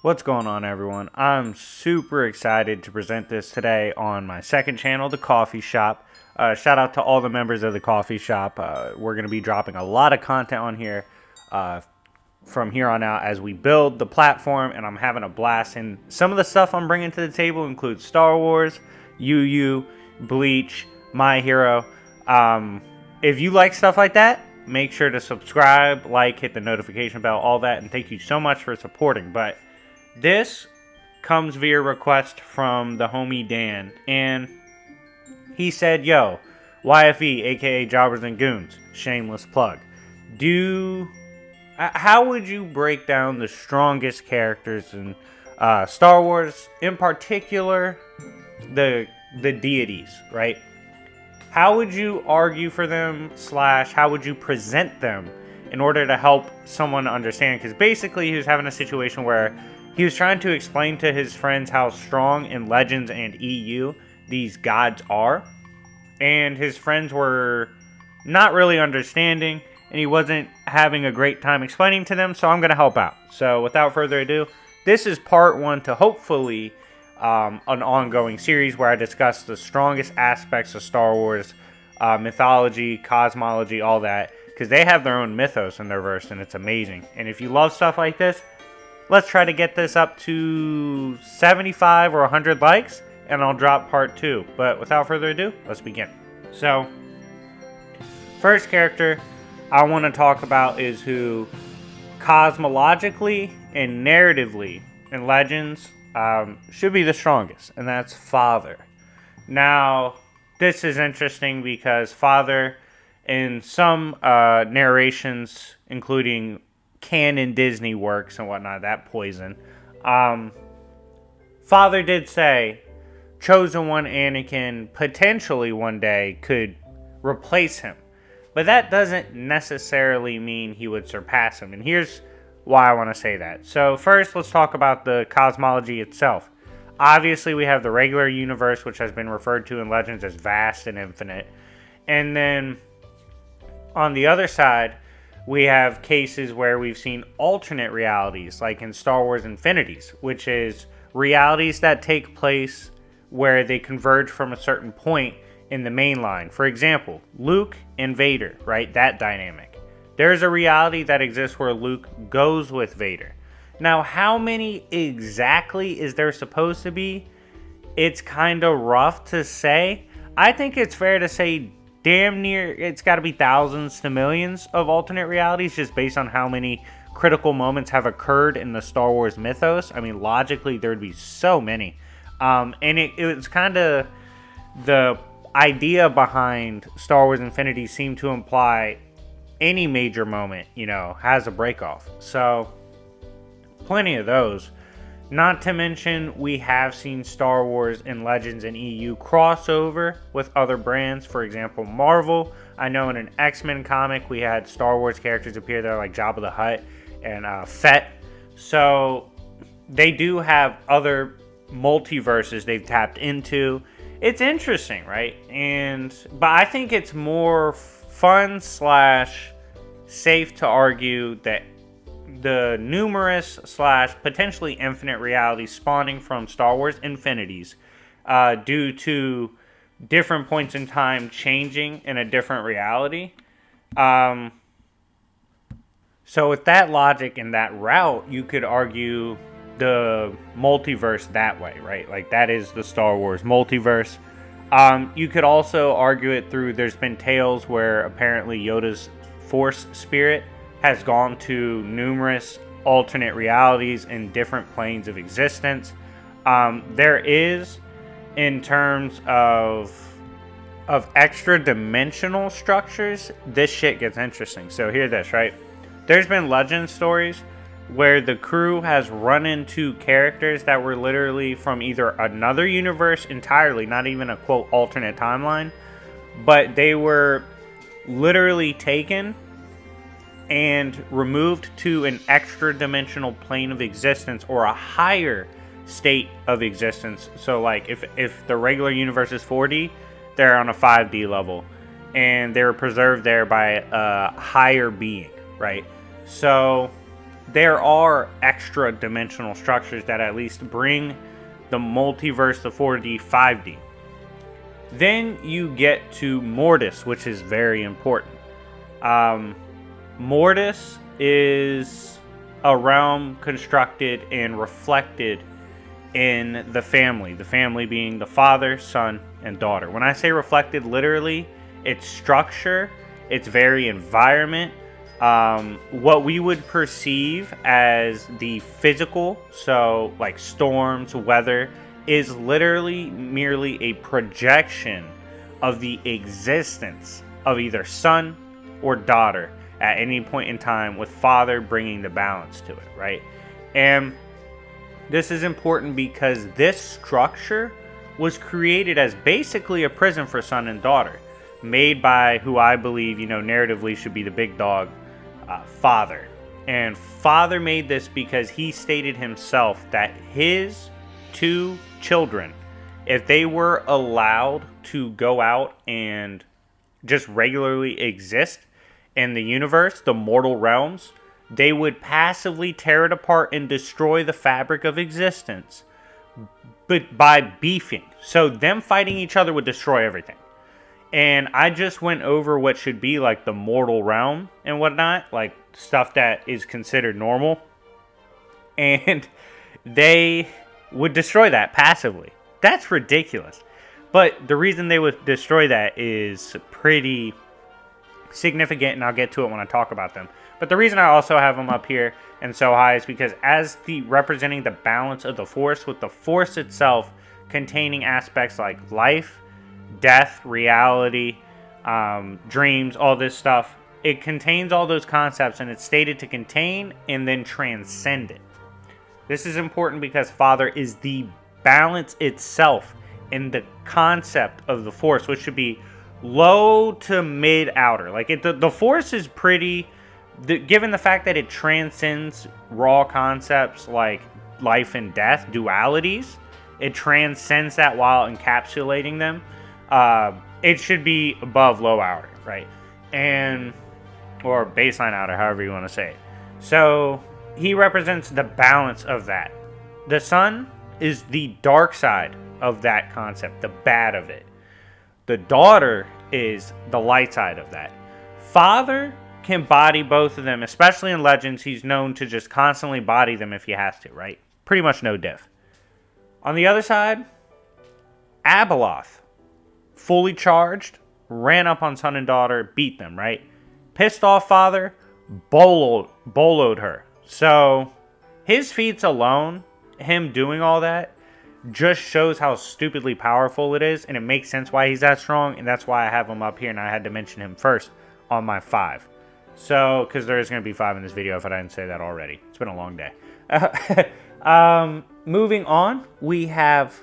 What's going on, everyone? I'm super excited to present this today on my second channel, The Coffee Shop. Shout out to all the members of The Coffee Shop. We're going to be dropping a lot of content on here from here on out as we build the platform, and I'm having a blast. And some of the stuff I'm bringing to the table includes Star Wars, Yu, Bleach, My Hero. If you like stuff like that, make sure to subscribe, like, hit the notification bell, all that, and thank you so much for supporting. But this comes via request from the homie Dan, and he said, yo, YFE, aka Jobbers and Goons, shameless plug. How would you break down the strongest characters in Star Wars, in particular, the deities, right? How would you argue for them, / how would you present them in order to help someone understand? Because basically he was having a situation where he was trying to explain to his friends how strong in Legends and EU these gods are. And his friends were not really understanding, and he wasn't having a great time explaining to them, so I'm going to help out. So without further ado, this is part one to hopefully an ongoing series where I discuss the strongest aspects of Star Wars, mythology, cosmology, all that. Because they have their own mythos in their verse, and it's amazing. And if you love stuff like this, let's try to get this up to 75 or 100 likes, and I'll drop part two. But without further ado, let's begin. So, first character I want to talk about is who cosmologically and narratively in Legends should be the strongest, and that's Father. Now, this is interesting because Father, in some narrations, including canon Disney works and whatnot, that poison, Father did say Chosen One Anakin potentially one day could replace him. But that doesn't necessarily mean he would surpass him. And here's why I want to say that. So first, let's talk about the cosmology itself. Obviously, we have the regular universe, which has been referred to in Legends as vast and infinite. And then on the other side, we have cases where we've seen alternate realities, like in Star Wars Infinities, which is realities that take place where they converge from a certain point in the main line. For example, Luke and Vader, right? That dynamic. There's a reality that exists where Luke goes with Vader. Now, how many exactly is there supposed to be? It's kind of rough to say. I think it's fair to say damn near it's got to be thousands to millions of alternate realities just based on how many critical moments have occurred in the Star Wars mythos. I mean, logically, there would be so many. And it was kind of the idea behind Star Wars Infinity seemed to imply any major moment, has a break-off. So, plenty of those. Not to mention, we have seen Star Wars and Legends and EU crossover with other brands. For example, Marvel. I know in an X-Men comic, we had Star Wars characters appear there like Jabba the Hutt and Fett. So, they do have other multiverses they've tapped into. It's interesting, right? But I think it's more fun / safe to argue that the numerous / potentially infinite realities spawning from Star Wars Infinities due to different points in time changing in a different reality. So with that logic and that route, you could argue the multiverse that way, right? Like that is the Star Wars multiverse. You could also argue it through, there's been tales where apparently Yoda's Force spirit has gone to numerous alternate realities in different planes of existence. There is, in terms of extra dimensional structures, this shit gets interesting. So hear this, right? There's been legend stories where the crew has run into characters that were literally from either another universe entirely, not even a quote alternate timeline, but they were literally taken and removed to an extra dimensional plane of existence or a higher state of existence. So like if the regular universe is 4D, they're on a 5D level and they're preserved there by a higher being, right? So there are extra dimensional structures that at least bring the multiverse to 4D, 5D. Then you get to Mortis, which is very important. Mortis is a realm constructed and reflected in the family being the father, son, and daughter. When I say reflected, literally, its structure, its very environment, what we would perceive as the physical, so like storms, weather, is literally merely a projection of the existence of either son or daughter at any point in time, with father bringing the balance to it, right? And this is important because this structure was created as basically a prison for son and daughter, made by who I believe, narratively should be the big dog, Father. And Father made this because he stated himself that his 2 children, if they were allowed to go out and just regularly exist in the universe, the mortal realms, they would passively tear it apart and destroy the fabric of existence, but by beefing. So them fighting each other would destroy everything. And I just went over what should be like the mortal realm and whatnot, like stuff that is considered normal. And they would destroy that passively. That's ridiculous. But the reason they would destroy that is pretty significant, and I'll get to it when I talk about them. But the reason I also have them up here and so high is because as the representing the balance of the Force, with the Force itself containing aspects like life, death, reality, dreams, all this stuff, it contains all those concepts, and it's stated to contain and then transcend it. This is important because Father is the balance itself in the concept of the Force, which should be low to mid outer. Like the Force is pretty, given the fact that it transcends raw concepts like life and death, dualities, it transcends that while encapsulating them. It should be above low outer, right? Or baseline outer, however you want to say it. So he represents the balance of that. The sun is the dark side of that concept, the bad of it. The daughter is the light side of that. Father can body both of them, especially in Legends. He's known to just constantly body them if he has to, right? Pretty much no diff. On the other side, Abeloth, fully charged, ran up on son and daughter, beat them, right? Pissed off Father, boloed her. So his feats alone, him doing all that, just shows how stupidly powerful it is, and it makes sense why he's that strong, and that's why I have him up here, and I had to mention him first on my 5. So, because there is going to be 5 in this video if I didn't say that already. It's been a long day. Moving on, we have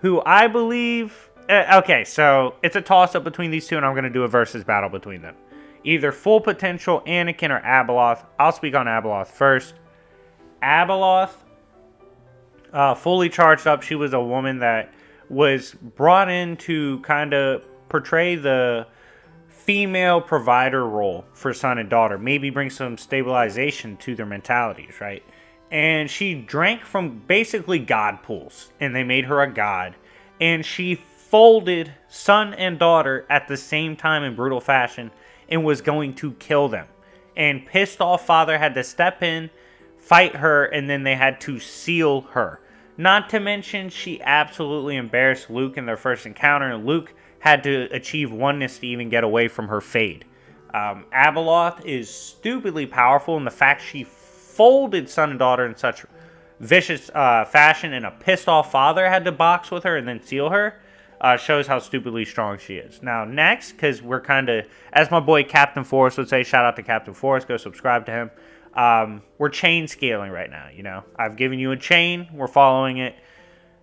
who I believe... okay, so it's a toss-up between these two, and I'm going to do a versus battle between them. Either Full Potential Anakin or Abeloth. I'll speak on Abeloth first. Abeloth, fully charged up. She was a woman that was brought in to kind of portray the female provider role for son and daughter. Maybe bring some stabilization to their mentalities, right? And she drank from basically god pools, and they made her a god. And she folded son and daughter at the same time in brutal fashion and was going to kill them. And pissed off Father had to step in, fight her, and then they had to seal her. Not to mention, she absolutely embarrassed Luke in their first encounter, and Luke had to achieve oneness to even get away from her fade. Abeloth is stupidly powerful in the fact she folded son and daughter in such vicious fashion, and a pissed off Father had to box with her and then seal her. Shows how stupidly strong she is. Now, next, because we're kind of, as my boy Captain Forrest would say, shout out to Captain Forrest, go subscribe to him. We're chain scaling right now, I've given you a chain, we're following it.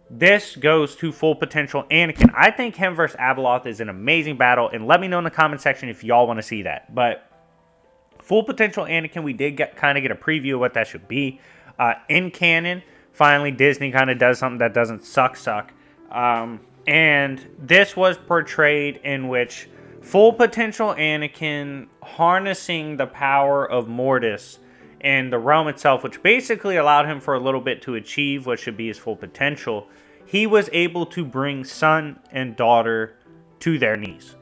This goes to Full Potential Anakin. I think him versus Abeloth is an amazing battle, and let me know in the comment section if y'all want to see that. But Full Potential Anakin, we did kind of get a preview of what that should be. In canon, finally, Disney kind of does something that doesn't suck. And this was portrayed in which Full Potential Anakin harnessing the power of Mortis and the realm itself, which basically allowed him for a little bit to achieve what should be his full potential, he was able to bring son and daughter to their knees.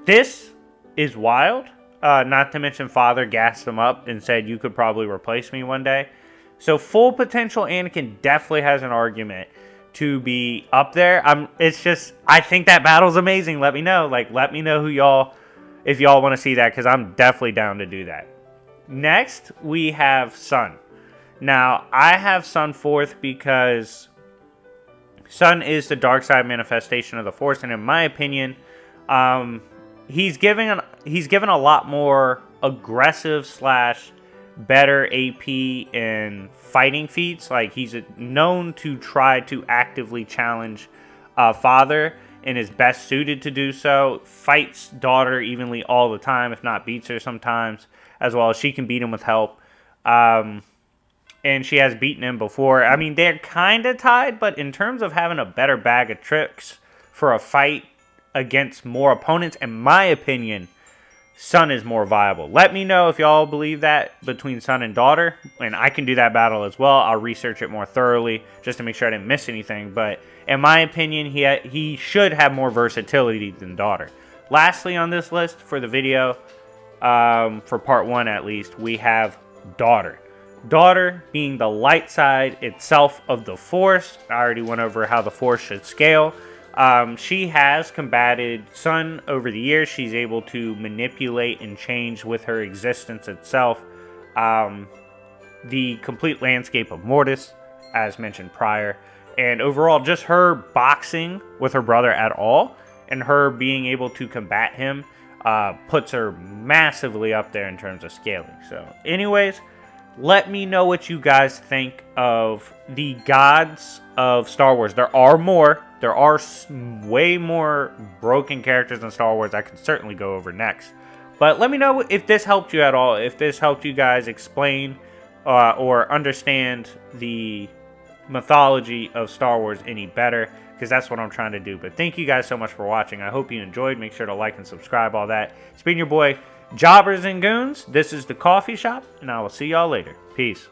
This is wild. Not to mention father gassed him up and said, you could probably replace me one day. So full potential Anakin definitely has an argument to be up there. I think that battle's amazing. Let me know. Let me know if y'all want to see that, because I'm definitely down to do that. Next, we have Son. Now, I have Son fourth because Son is the dark side manifestation of the Force, and in my opinion, he's given a lot more aggressive / better AP in fighting feats. Like, he's known to try to actively challenge father and is best suited to do so. Fights daughter evenly all the time, if not beats her sometimes, as well as she can beat him with help. And she has beaten him before. I mean, they're kind of tied, but in terms of having a better bag of tricks for a fight against more opponents, in my opinion, Son is more viable. Let me know if y'all believe that between son and daughter, and I can do that battle as well. I'll research it more thoroughly just to make sure I didn't miss anything, but in my opinion, he should have more versatility than daughter. Lastly on this list for the video, for part 1 at least, we have daughter. Daughter being the light side itself of the Force. I already went over how the Force should scale. She has combated Son over the years. She's able to manipulate and change with her existence itself the complete landscape of Mortis, as mentioned prior. And overall, just her boxing with her brother at all, and her being able to combat him, puts her massively up there in terms of scaling. So, anyways, let me know what you guys think of the gods of Star Wars. There are more. There are way more broken characters in Star Wars I can certainly go over next. But let me know if this helped you at all, if this helped you guys explain or understand the mythology of Star Wars any better, because that's what I'm trying to do. But thank you guys so much for watching. I hope you enjoyed. Make sure to like and subscribe, all that. It's been your boy, Jobbers and Goons. This is The Coffee Shop, and I will see y'all later. Peace.